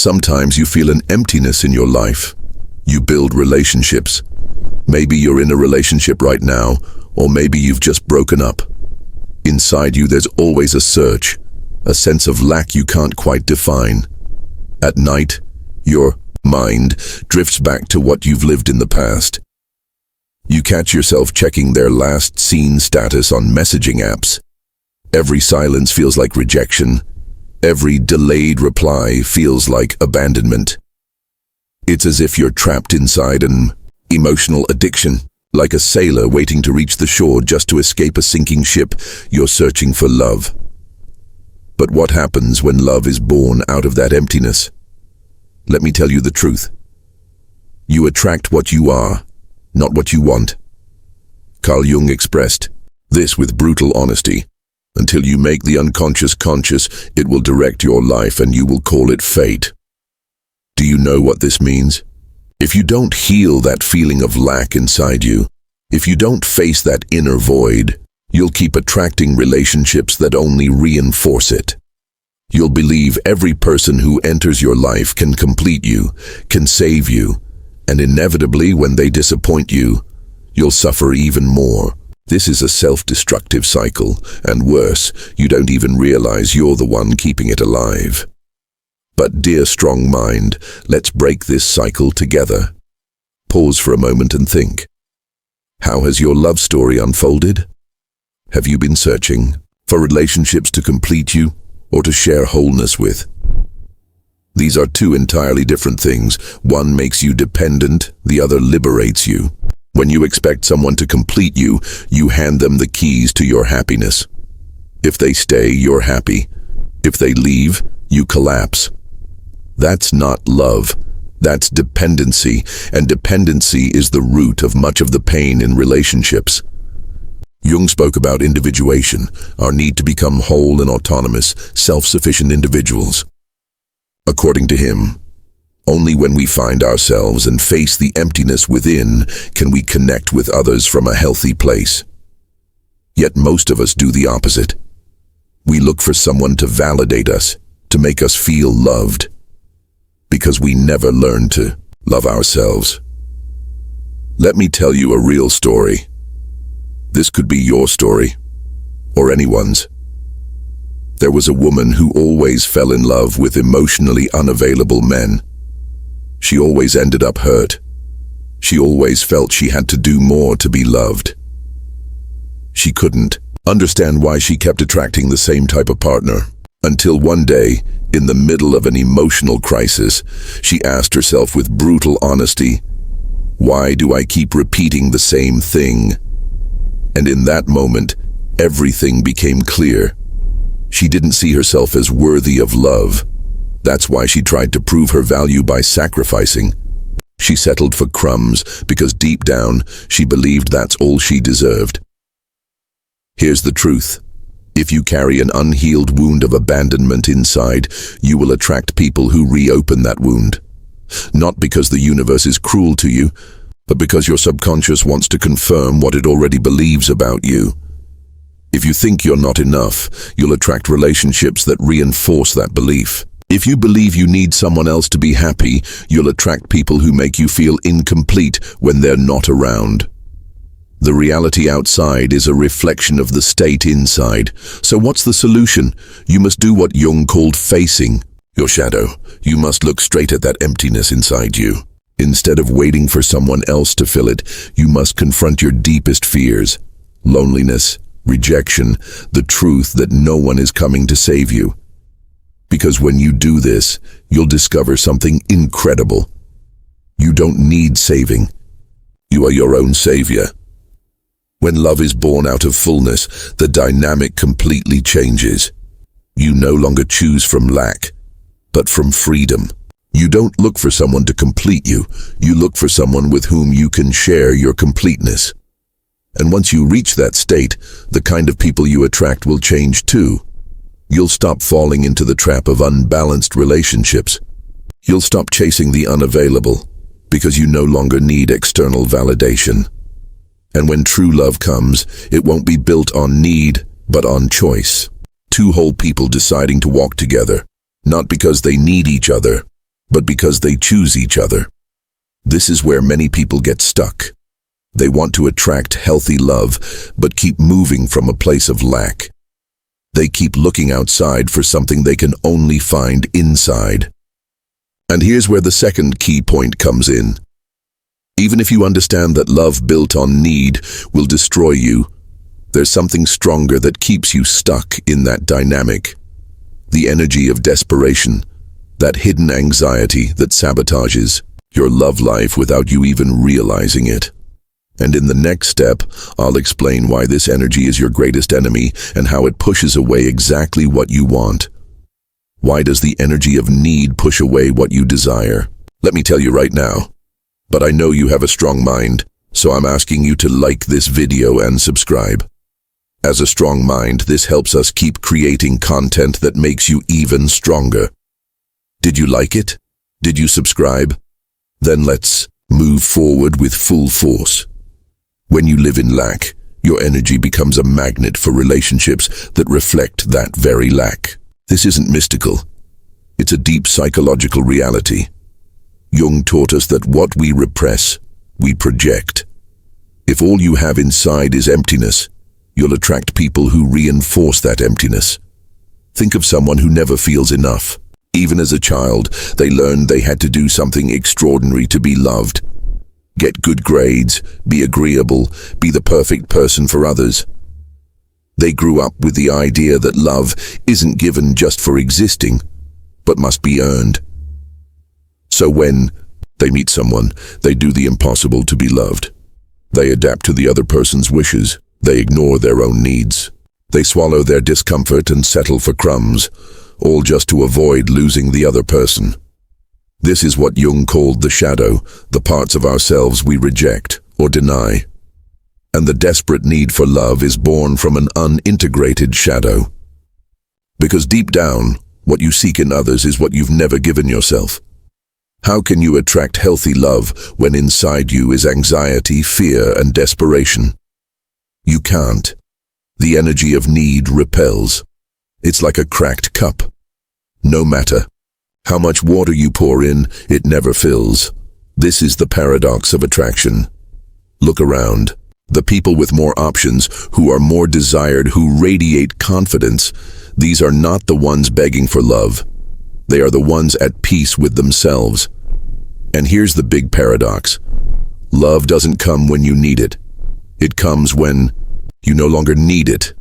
Sometimes you feel an emptiness in your life. You build relationships. Maybe you're in a relationship right now, or maybe you've just broken up. Inside you there's always a search, a sense of lack you can't quite define. At night, your mind drifts back to what you've lived in the past. You catch yourself checking their last seen status on messaging apps. Every silence feels like rejection. Every delayed reply feels like abandonment. It's as if you're trapped inside an emotional addiction. Like a sailor waiting to reach the shore just to escape a sinking ship, you're searching for love. But what happens when love is born out of that emptiness? Let me tell you the truth. You attract what you are, not what you want. Carl Jung expressed this with brutal honesty. Until you make the unconscious conscious, it will direct your life and you will call it fate. Do you know what this means? If you don't heal that feeling of lack inside you, if you don't face that inner void, you'll keep attracting relationships that only reinforce it. You'll believe every person who enters your life can complete you, can save you, and inevitably when they disappoint you, you'll suffer even more. This is a self-destructive cycle, and worse, you don't even realize you're the one keeping it alive. But dear strong mind, let's break this cycle together. Pause for a moment and think. How has your love story unfolded? Have you been searching for relationships to complete you or to share wholeness with? These are two entirely different things. One makes you dependent, the other liberates you. When you expect someone to complete you, you hand them the keys to your happiness. If they stay, you're happy. If they leave, you collapse. That's not love. That's dependency, and dependency is the root of much of the pain in relationships. Jung spoke about individuation, our need to become whole and autonomous, self-sufficient individuals. According to him, only when we find ourselves and face the emptiness within can we connect with others from a healthy place. Yet most of us do the opposite. We look for someone to validate us, to make us feel loved, because we never learned to love ourselves. Let me tell you a real story. This could be your story, or anyone's. There was a woman who always fell in love with emotionally unavailable men. She always ended up hurt. She always felt she had to do more to be loved. She couldn't understand why she kept attracting the same type of partner, until one day, in the middle of an emotional crisis, she asked herself with brutal honesty, "Why do I keep repeating the same thing?" And in that moment, everything became clear. She didn't see herself as worthy of love. That's why she tried to prove her value by sacrificing. She settled for crumbs because deep down, she believed that's all she deserved. Here's the truth. If you carry an unhealed wound of abandonment inside, you will attract people who reopen that wound. Not because the universe is cruel to you, but because your subconscious wants to confirm what it already believes about you. If you think you're not enough, you'll attract relationships that reinforce that belief. If you believe you need someone else to be happy, you'll attract people who make you feel incomplete when they're not around. The reality outside is a reflection of the state inside. So what's the solution? You must do what Jung called facing your shadow. You must look straight at that emptiness inside you. Instead of waiting for someone else to fill it, you must confront your deepest fears. Loneliness, rejection, the truth that no one is coming to save you. Because when you do this, you'll discover something incredible. You don't need saving. You are your own savior. When love is born out of fullness, the dynamic completely changes. You no longer choose from lack, but from freedom. You don't look for someone to complete you. You look for someone with whom you can share your completeness. And once you reach that state, the kind of people you attract will change too. You'll stop falling into the trap of unbalanced relationships. You'll stop chasing the unavailable, because you no longer need external validation. And when true love comes, it won't be built on need, but on choice. Two whole people deciding to walk together, not because they need each other, but because they choose each other. This is where many people get stuck. They want to attract healthy love, but keep moving from a place of lack. They keep looking outside for something they can only find inside. And here's where the second key point comes in. Even if you understand that love built on need will destroy you, there's something stronger that keeps you stuck in that dynamic. The energy of desperation, that hidden anxiety that sabotages your love life without you even realizing it. And in the next step, I'll explain why this energy is your greatest enemy and how it pushes away exactly what you want. Why does the energy of need push away what you desire? Let me tell you right now. But I know you have a strong mind, so I'm asking you to like this video and subscribe. As a strong mind, this helps us keep creating content that makes you even stronger. Did you like it? Did you subscribe? Then let's move forward with full force. When you live in lack, your energy becomes a magnet for relationships that reflect that very lack. This isn't mystical. It's a deep psychological reality. Jung taught us that what we repress, we project. If all you have inside is emptiness, you'll attract people who reinforce that emptiness. Think of someone who never feels enough. Even as a child, they learned they had to do something extraordinary to be loved. Get good grades, be agreeable, be the perfect person for others. They grew up with the idea that love isn't given just for existing, but must be earned. So when they meet someone, they do the impossible to be loved. They adapt to the other person's wishes. They ignore their own needs. They swallow their discomfort and settle for crumbs, all just to avoid losing the other person. This is what Jung called the shadow, the parts of ourselves we reject or deny. And the desperate need for love is born from an unintegrated shadow. Because deep down, what you seek in others is what you've never given yourself. How can you attract healthy love when inside you is anxiety, fear, and desperation? You can't. The energy of need repels. It's like a cracked cup. No matter how much water you pour in, it never fills. This is the paradox of attraction. Look around. The people with more options, who are more desired, who radiate confidence, these are not the ones begging for love. They are the ones at peace with themselves. And here's the big paradox. Love doesn't come when you need it. It comes when you no longer need it.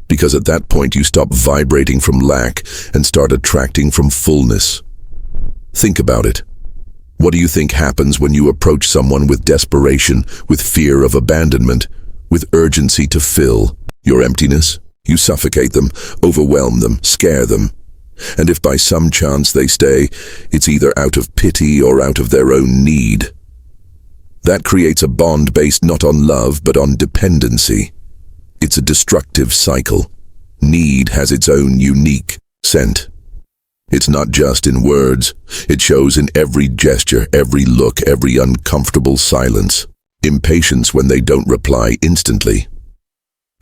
Because at that point you stop vibrating from lack and start attracting from fullness. Think about it. What do you think happens when you approach someone with desperation, with fear of abandonment, with urgency to fill your emptiness? You suffocate them, overwhelm them, scare them. And if by some chance they stay, it's either out of pity or out of their own need. That creates a bond based not on love but on dependency. It's a destructive cycle. Need has its own unique scent. It's not just in words. It shows in every gesture, every look, every uncomfortable silence. Impatience when they don't reply instantly.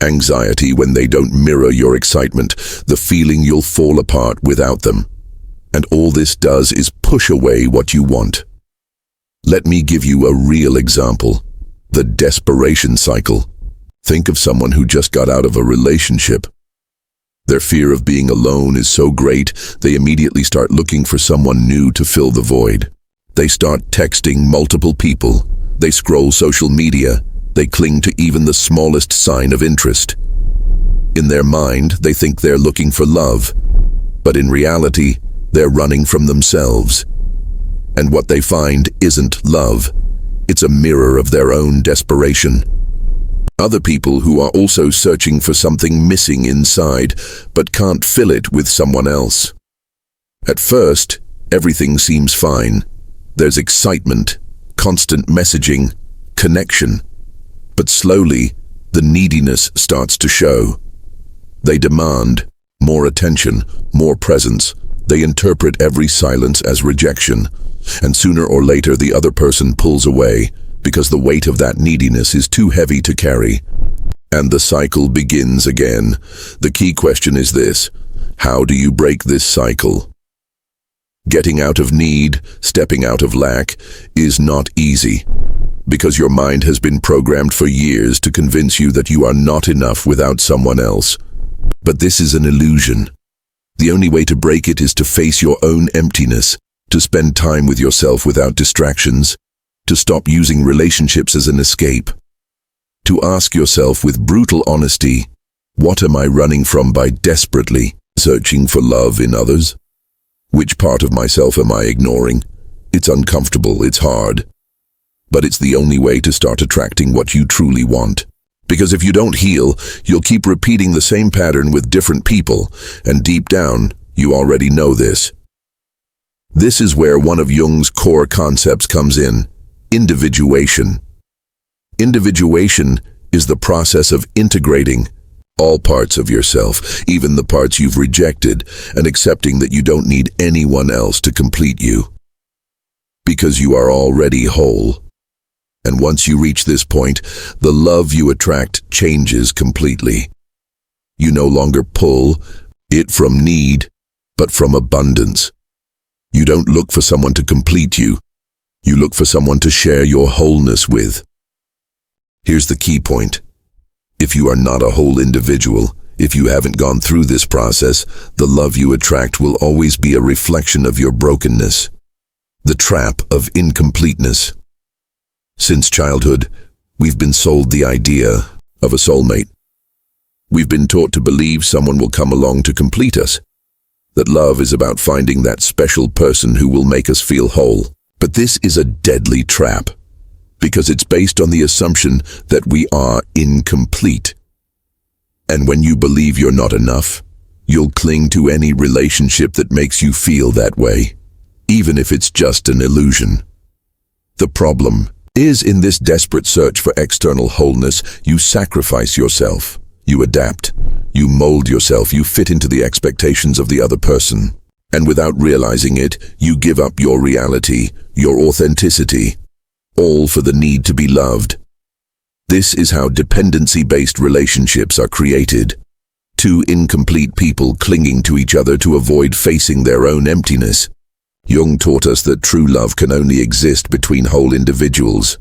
Anxiety when they don't mirror your excitement, the feeling you'll fall apart without them. And all this does is push away what you want. Let me give you a real example. The desperation cycle. Think of someone who just got out of a relationship. Their fear of being alone is so great, they immediately start looking for someone new to fill the void. They start texting multiple people. They scroll social media. They cling to even the smallest sign of interest. In their mind, they think they're looking for love, but in reality, they're running from themselves. And what they find isn't love. It's a mirror of their own desperation. Other people who are also searching for something missing inside, but can't fill it with someone else. At first, everything seems fine. There's excitement, constant messaging, connection. But slowly, the neediness starts to show. They demand more attention, more presence. They interpret every silence as rejection. And sooner or later, the other person pulls away, because the weight of that neediness is too heavy to carry. And the cycle begins again. The key question is this: how do you break this cycle? Getting out of need, stepping out of lack, is not easy, because your mind has been programmed for years to convince you that you are not enough without someone else. But this is an illusion. The only way to break it is to face your own emptiness, to spend time with yourself without distractions, to stop using relationships as an escape, to ask yourself with brutal honesty, what am I running from by desperately searching for love in others? Which part of myself am I ignoring? It's uncomfortable, it's hard, but it's the only way to start attracting what you truly want. Because if you don't heal, you'll keep repeating the same pattern with different people, and deep down, you already know this. This is where one of Jung's core concepts comes in: individuation. Individuation is the process of integrating all parts of yourself, even the parts you've rejected, and accepting that you don't need anyone else to complete you, because you are already whole. And once you reach this point, the love you attract changes completely. You no longer pull it from need, but from abundance. You don't look for someone to complete you. You look for someone to share your wholeness with. Here's the key point. If you are not a whole individual, if you haven't gone through this process, the love you attract will always be a reflection of your brokenness, the trap of incompleteness. Since childhood, we've been sold the idea of a soulmate. We've been taught to believe someone will come along to complete us, that love is about finding that special person who will make us feel whole. But this is a deadly trap, because it's based on the assumption that we are incomplete. And when you believe you're not enough, you'll cling to any relationship that makes you feel that way, even if it's just an illusion. The problem is, in this desperate search for external wholeness, you sacrifice yourself. You adapt. You mold yourself. You fit into the expectations of the other person. And without realizing it, you give up your reality, your authenticity, all for the need to be loved. This is how dependency-based relationships are created. Two incomplete people clinging to each other to avoid facing their own emptiness. Jung taught us that true love can only exist between whole individuals.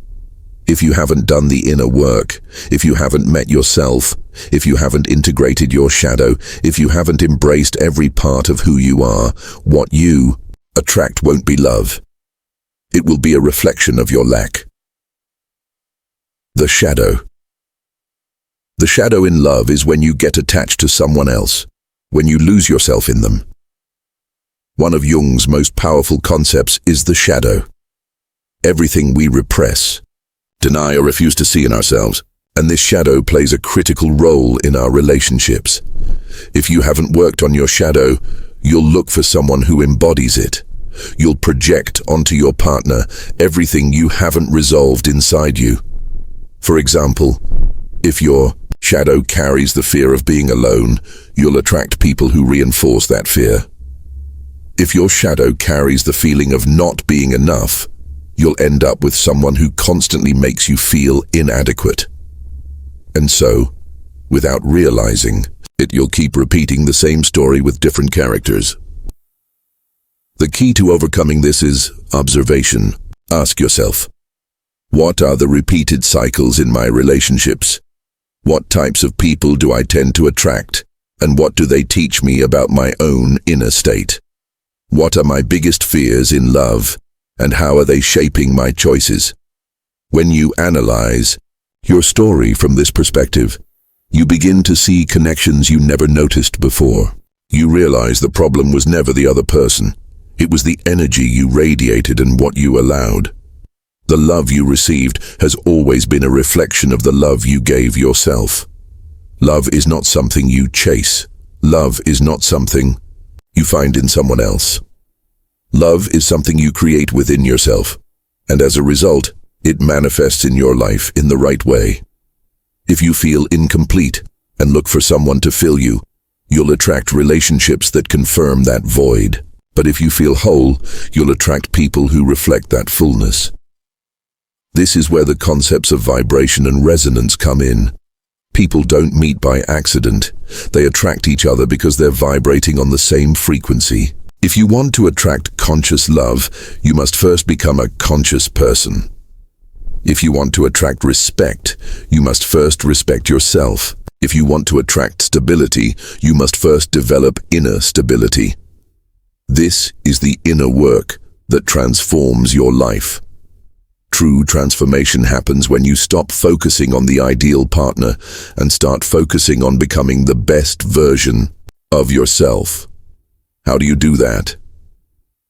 If you haven't done the inner work, if you haven't met yourself, if you haven't integrated your shadow, if you haven't embraced every part of who you are, what you attract won't be love. It will be a reflection of your lack. The shadow. The shadow in love is when you get attached to someone else, when you lose yourself in them. One of Jung's most powerful concepts is the shadow. Everything we repress, deny, or refuse to see in ourselves, and this shadow plays a critical role in our relationships. If you haven't worked on your shadow, you'll look for someone who embodies it. You'll project onto your partner everything you haven't resolved inside you. For example, if your shadow carries the fear of being alone, you'll attract people who reinforce that fear. If your shadow carries the feeling of not being enough, you'll end up with someone who constantly makes you feel inadequate. And so, without realizing it, you'll keep repeating the same story with different characters. The key to overcoming this is observation. Ask yourself, what are the repeated cycles in my relationships? What types of people do I tend to attract? And what do they teach me about my own inner state? What are my biggest fears in love, and how are they shaping my choices? When you analyze your story from this perspective, you begin to see connections you never noticed before. You realize the problem was never the other person. It was the energy you radiated and what you allowed. The love you received has always been a reflection of the love you gave yourself. Love is not something you chase. Love is not something you find in someone else. Love is something you create within yourself, and as a result, it manifests in your life in the right way. If you feel incomplete and look for someone to fill you, you'll attract relationships that confirm that void. But if you feel whole, you'll attract people who reflect that fullness. This is where the concepts of vibration and resonance come in. People don't meet by accident. They attract each other because they're vibrating on the same frequency. If you want to attract conscious love, you must first become a conscious person. If you want to attract respect, you must first respect yourself. If you want to attract stability, you must first develop inner stability. This is the inner work that transforms your life. True transformation happens when you stop focusing on the ideal partner and start focusing on becoming the best version of yourself. How do you do that?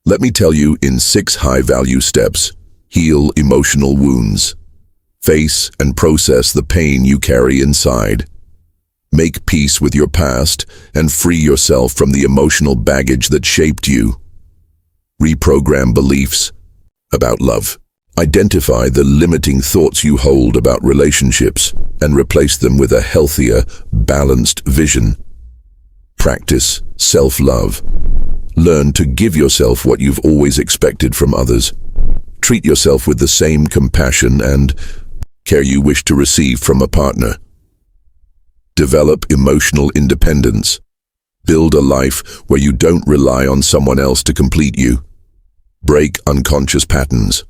Let me tell you in 6 high-value steps. Heal emotional wounds. Face and process the pain you carry inside. Make peace with your past and free yourself from the emotional baggage that shaped you. Reprogram beliefs about love. Identify the limiting thoughts you hold about relationships and replace them with a healthier, balanced vision. Practice self-love. Learn to give yourself what you've always expected from others. Treat yourself with the same compassion and care you wish to receive from a partner. Develop emotional independence. Build a life where you don't rely on someone else to complete you. Break unconscious patterns.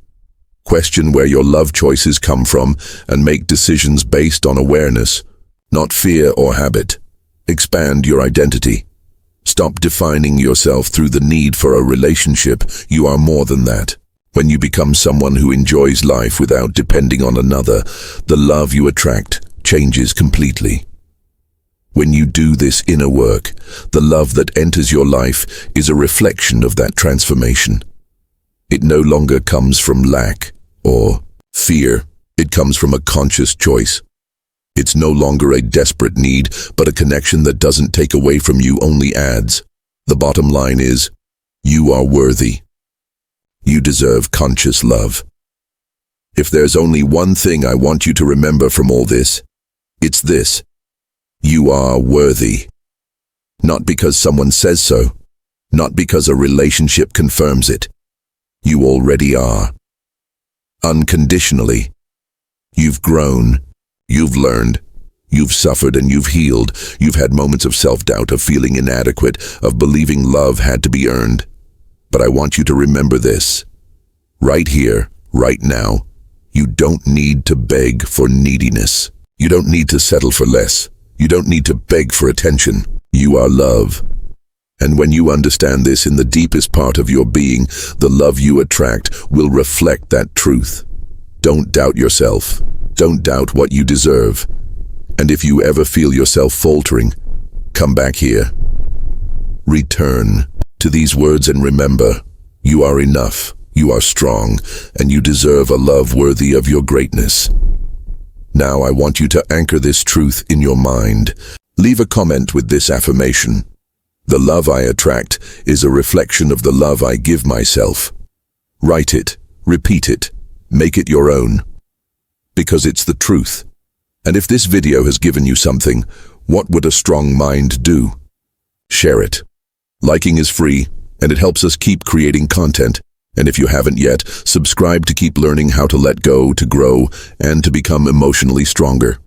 Question where your love choices come from and make decisions based on awareness, not fear or habit. Expand your identity. Stop defining yourself through the need for a relationship. You are more than that. When you become someone who enjoys life without depending on another, the love you attract changes completely. When you do this inner work, the love that enters your life is a reflection of that transformation. It no longer comes from lack or fear. It comes from a conscious choice. It's no longer a desperate need, but a connection that doesn't take away from you, only adds. The bottom line is, you are worthy. You deserve conscious love. If there's only one thing I want you to remember from all this, it's this. You are worthy. Not because someone says so, not because a relationship confirms it. You already are. Unconditionally. You've grown. You've learned. You've suffered and you've healed. You've had moments of self-doubt, of feeling inadequate, of believing love had to be earned. But I want you to remember this. Right here, right now, you don't need to beg for neediness. You don't need to settle for less. You don't need to beg for attention. You are love. And when you understand this in the deepest part of your being, the love you attract will reflect that truth. Don't doubt yourself. Don't doubt what you deserve. And if you ever feel yourself faltering, come back here. Return to these words and remember, you are enough, you are strong, and you deserve a love worthy of your greatness. Now I want you to anchor this truth in your mind. Leave a comment with this affirmation. The love I attract is a reflection of the love I give myself. Write it, repeat it, make it your own. Because it's the truth. And if this video has given you something, what would a strong mind do? Share it. Liking is free, and it helps us keep creating content. And if you haven't yet, subscribe to keep learning how to let go, to grow, and to become emotionally stronger.